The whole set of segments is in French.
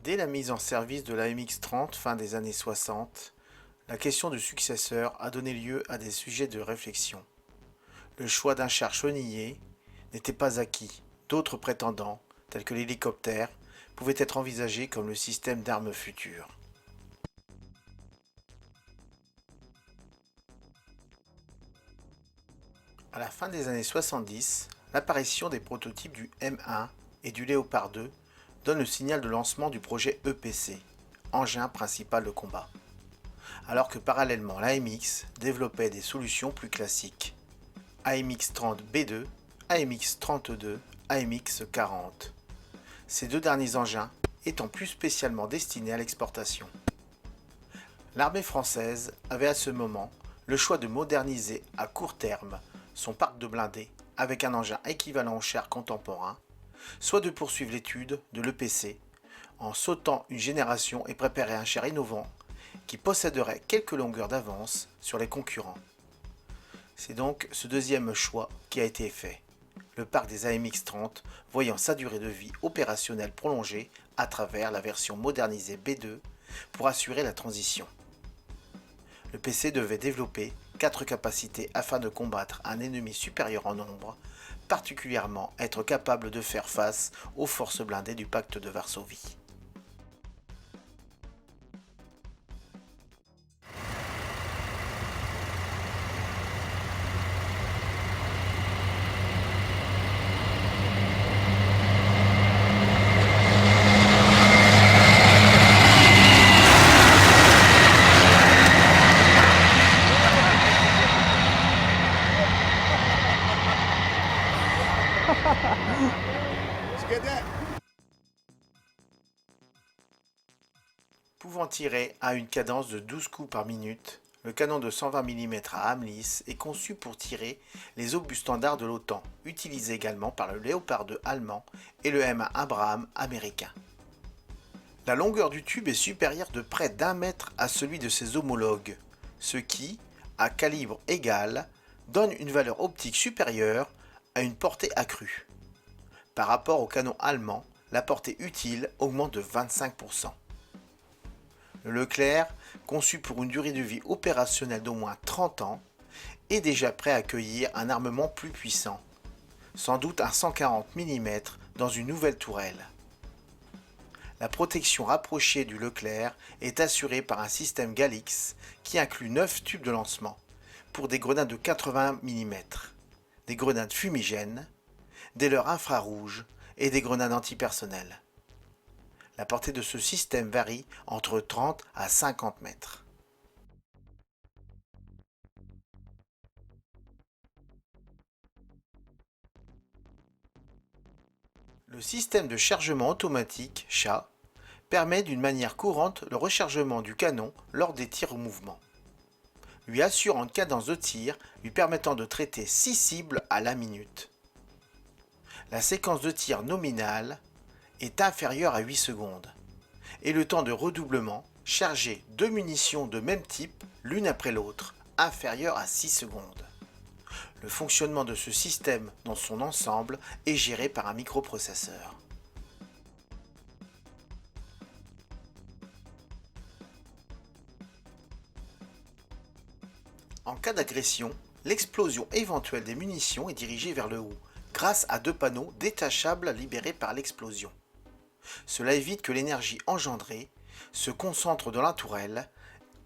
Dès la mise en service de l'AMX-30 fin des années 60, la question du successeur a donné lieu à des sujets de réflexion. Le choix d'un char chenillé n'était pas acquis. D'autres prétendants, tels que l'hélicoptère, pouvaient être envisagés comme le système d'armes futur. À la fin des années 70, l'apparition des prototypes du M1 et du Léopard 2 donne le signal de lancement du projet EPC, engin principal de combat. Alors que parallèlement l'AMX développait des solutions plus classiques. AMX-30B2, AMX-32, AMX-40. Ces deux derniers engins étant plus spécialement destinés à l'exportation. L'armée française avait à ce moment le choix de moderniser à court terme son parc de blindés avec un engin équivalent au char contemporain, soit de poursuivre l'étude de l'EPC en sautant une génération et préparer un char innovant qui posséderait quelques longueurs d'avance sur les concurrents. C'est donc ce deuxième choix qui a été fait, le parc des AMX-30 voyant sa durée de vie opérationnelle prolongée à travers la version modernisée B2 pour assurer la transition. Le PC devait développer 4 capacités afin de combattre un ennemi supérieur en nombre, particulièrement être capable de faire face aux forces blindées du pacte de Varsovie. Pouvant tirer à une cadence de 12 coups par minute, le canon de 120 mm à âme lisse est conçu pour tirer les obus standards de l'OTAN, utilisés également par le Léopard 2 allemand et le M1 Abraham américain. La longueur du tube est supérieure de près d'1 mètre à celui de ses homologues, ce qui, à calibre égal, donne une valeur optique supérieure à une portée accrue. Par rapport au canon allemand, la portée utile augmente de 25%. Le Leclerc, conçu pour une durée de vie opérationnelle d'au moins 30 ans, est déjà prêt à accueillir un armement plus puissant, sans doute un 140 mm dans une nouvelle tourelle. La protection rapprochée du Leclerc est assurée par un système Galix qui inclut 9 tubes de lancement pour des grenades de 80 mm, des grenades fumigènes, des leurres infrarouges et des grenades antipersonnelles. La portée de ce système varie entre 30 à 50 mètres. Le système de chargement automatique CHA permet d'une manière courante le rechargement du canon lors des tirs au mouvement, lui assurant une cadence de tir lui permettant de traiter 6 cibles à la minute. La séquence de tir nominale est inférieure à 8 secondes et le temps de redoublement, charger 2 munitions de même type l'une après l'autre, inférieur à 6 secondes. Le fonctionnement de ce système dans son ensemble est géré par un microprocesseur. En cas d'agression, l'explosion éventuelle des munitions est dirigée vers le haut, grâce à 2 panneaux détachables libérés par l'explosion. Cela évite que l'énergie engendrée se concentre dans la tourelle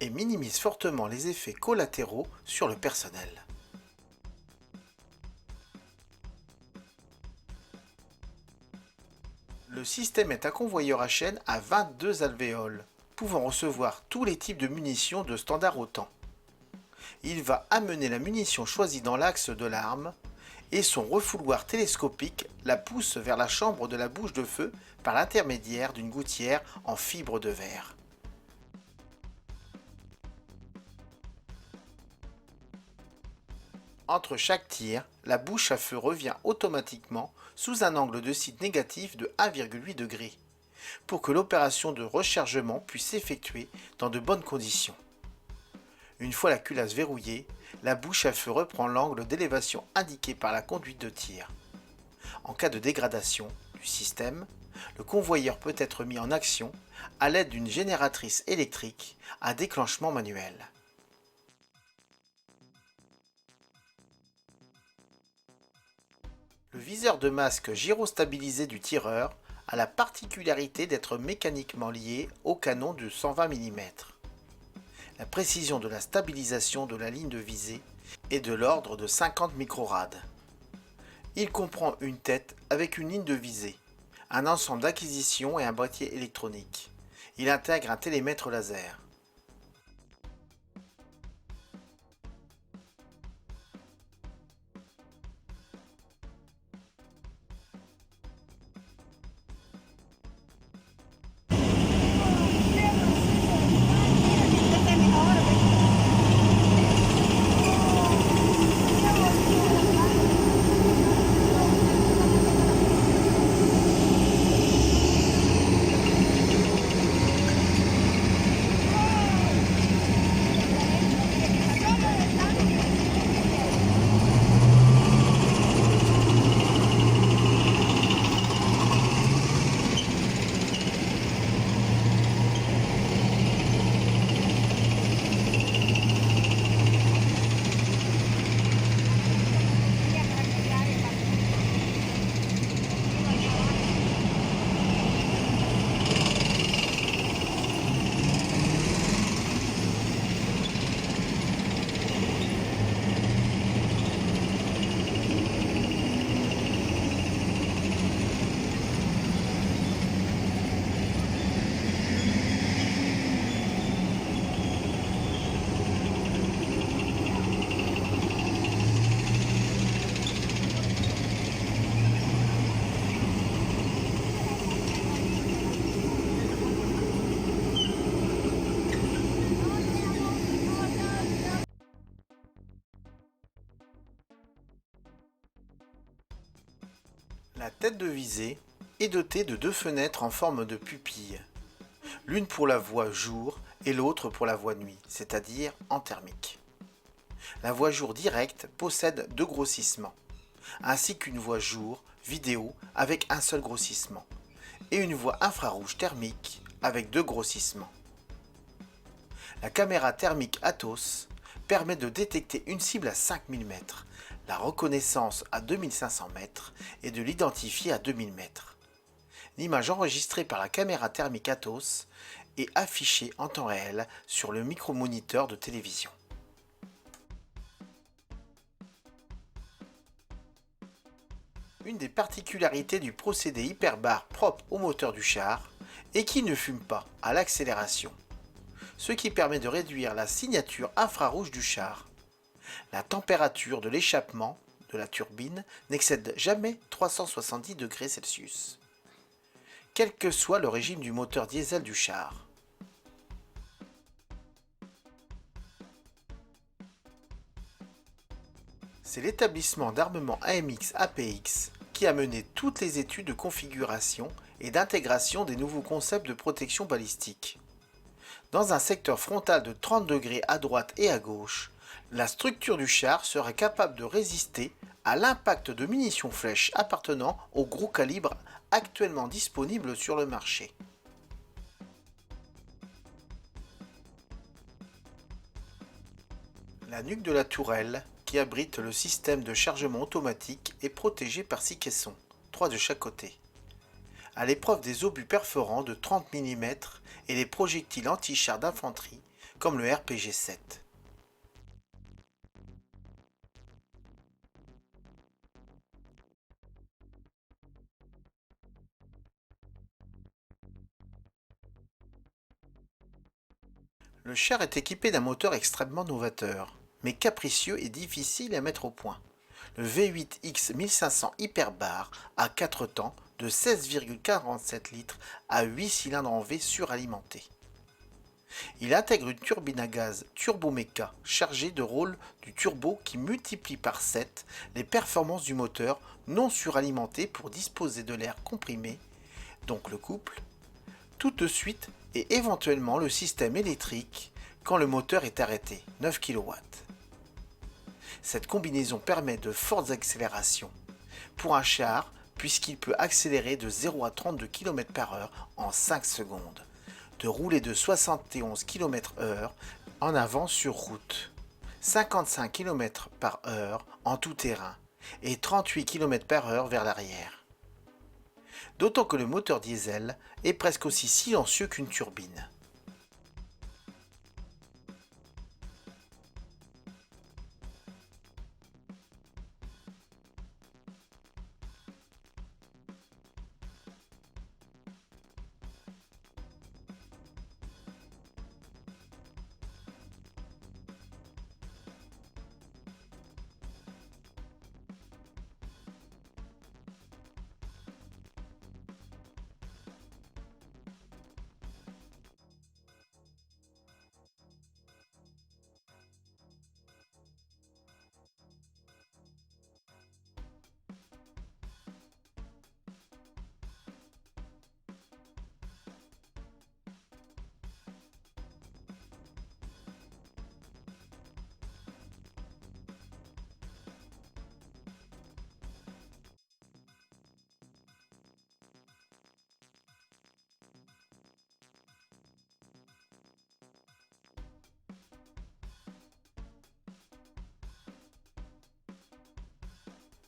et minimise fortement les effets collatéraux sur le personnel. Le système est un convoyeur à chaîne à 22 alvéoles, pouvant recevoir tous les types de munitions de standard OTAN. Il va amener la munition choisie dans l'axe de l'arme et son refouloir télescopique la pousse vers la chambre de la bouche de feu par l'intermédiaire d'une gouttière en fibre de verre. Entre chaque tir, la bouche à feu revient automatiquement sous un angle de site négatif de 1,8 degré pour que l'opération de rechargement puisse s'effectuer dans de bonnes conditions. Une fois la culasse verrouillée, la bouche à feu reprend l'angle d'élévation indiqué par la conduite de tir. En cas de dégradation du système, le convoyeur peut être mis en action à l'aide d'une génératrice électrique à déclenchement manuel. Le viseur de masque gyrostabilisé du tireur a la particularité d'être mécaniquement lié au canon de 120 mm. La précision de la stabilisation de la ligne de visée est de l'ordre de 50 microrad. Il comprend une tête avec une ligne de visée, un ensemble d'acquisition et un boîtier électronique. Il intègre un télémètre laser. La tête de visée est dotée de deux fenêtres en forme de pupille, l'une pour la voie jour et l'autre pour la voie nuit, c'est-à-dire en thermique. La voie jour directe possède deux grossissements, ainsi qu'une voie jour vidéo avec un seul grossissement, et une voie infrarouge thermique avec deux grossissements. La caméra thermique Atos permet de détecter une cible à 5 mm, la reconnaissance à 2500 mètres et de l'identifier à 2000 mètres. L'image enregistrée par la caméra thermique Atos est affichée en temps réel sur le micromoniteur de télévision. Une des particularités du procédé hyperbar propre au moteur du char est qu'il ne fume pas à l'accélération, ce qui permet de réduire la signature infrarouge du char. La température de l'échappement de la turbine n'excède jamais 370 degrés Celsius, quel que soit le régime du moteur diesel du char. C'est l'établissement d'armement AMX-APX qui a mené toutes les études de configuration et d'intégration des nouveaux concepts de protection balistique. Dans un secteur frontal de 30 degrés à droite et à gauche, la structure du char sera capable de résister à l'impact de munitions flèches appartenant au gros calibre actuellement disponibles sur le marché. La nuque de la tourelle, qui abrite le système de chargement automatique, est protégée par 6 caissons, 3 de chaque côté. À l'épreuve des obus perforants de 30 mm et les projectiles anti-char d'infanterie, comme le RPG-7. Le char est équipé d'un moteur extrêmement novateur, mais capricieux et difficile à mettre au point. Le V8X 1500 Hyperbar à 4 temps de 16,47 litres à 8 cylindres en V suralimenté. Il intègre une turbine à gaz turboméca chargée de rôle du turbo qui multiplie par 7 les performances du moteur non suralimenté pour disposer de l'air comprimé, donc le couple, tout de suite et éventuellement le système électrique quand le moteur est arrêté, 9 kW. Cette combinaison permet de fortes accélérations pour un char puisqu'il peut accélérer de 0 à 32 km/h en 5 secondes, de rouler de 71 km/h en avant sur route, 55 km/h en tout terrain et 38 km/h vers l'arrière. D'autant que le moteur diesel est presque aussi silencieux qu'une turbine.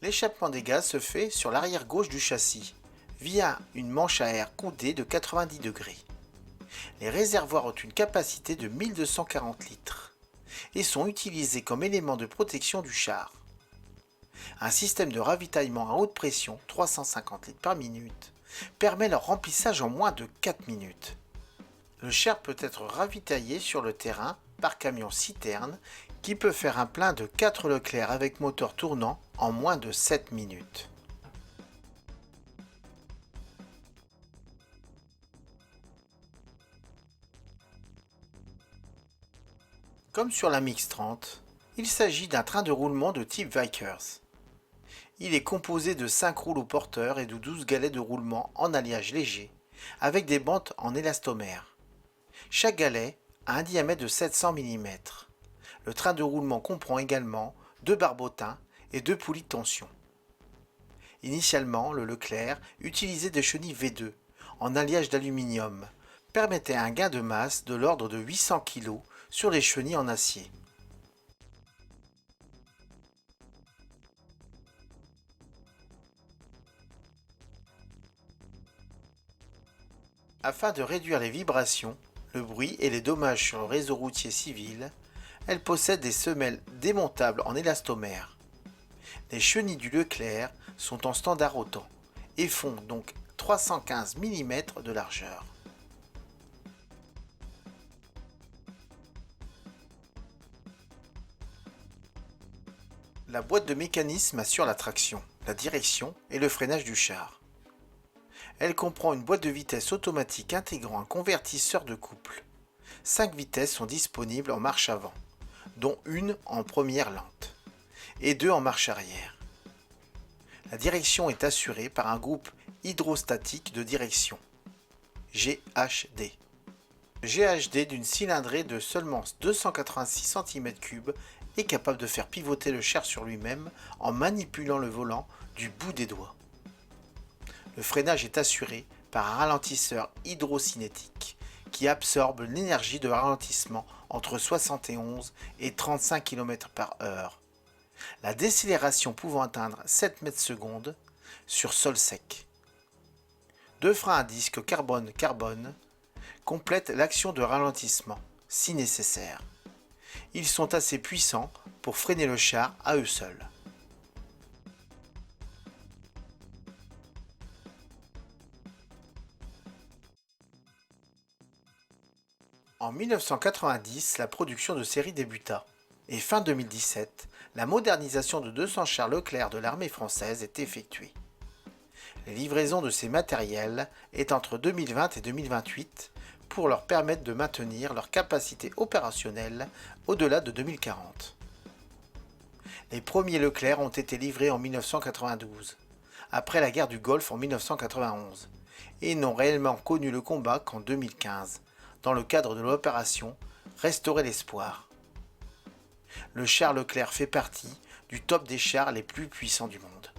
L'échappement des gaz se fait sur l'arrière gauche du châssis, via une manche à air coudée de 90 degrés. Les réservoirs ont une capacité de 1240 litres et sont utilisés comme élément de protection du char. Un système de ravitaillement à haute pression, 350 litres par minute, permet leur remplissage en moins de 4 minutes. Le char peut être ravitaillé sur le terrain par camion citerne qui peut faire un plein de 4 Leclerc avec moteur tournant en moins de 7 minutes. Comme sur la Mix 30, il s'agit d'un train de roulement de type Vickers. Il est composé de 5 rouleaux porteurs et de 12 galets de roulement en alliage léger, avec des bandes en élastomère. Chaque galet a un diamètre de 700 mm. Le train de roulement comprend également 2 barbotins et 2 poulies de tension. Initialement, le Leclerc utilisait des chenilles V2 en alliage d'aluminium, permettait un gain de masse de l'ordre de 800 kg sur les chenilles en acier. Afin de réduire les vibrations, le bruit et les dommages sur le réseau routier civil, elle possède des semelles démontables en élastomère. Les chenilles du Leclerc sont en standard autant et font donc 315 mm de largeur. La boîte de mécanisme assure la traction, la direction et le freinage du char. Elle comprend une boîte de vitesses automatique intégrant un convertisseur de couple. 5 vitesses sont disponibles en marche avant, dont une en première lente, et 2 en marche arrière. La direction est assurée par un groupe hydrostatique de direction, GHD. GHD d'une cylindrée de seulement 286 cm3 est capable de faire pivoter le char sur lui-même en manipulant le volant du bout des doigts. Le freinage est assuré par un ralentisseur hydrocinétique qui absorbe l'énergie de ralentissement entre 71 et 35 km/h. La décélération pouvant atteindre 7 mètres secondes sur sol sec. 2 freins à disque carbone-carbone complètent l'action de ralentissement, si nécessaire. Ils sont assez puissants pour freiner le char à eux seuls. En 1990, la production de série débuta, et fin 2017, la modernisation de 200 chars Leclerc de l'armée française est effectuée. Les livraisons de ces matériels est entre 2020 et 2028 pour leur permettre de maintenir leur capacité opérationnelle au-delà de 2040. Les premiers Leclerc ont été livrés en 1992, après la guerre du Golfe en 1991, et n'ont réellement connu le combat qu'en 2015, dans le cadre de l'opération Restaurer l'espoir. Le char Leclerc fait partie du top des chars les plus puissants du monde.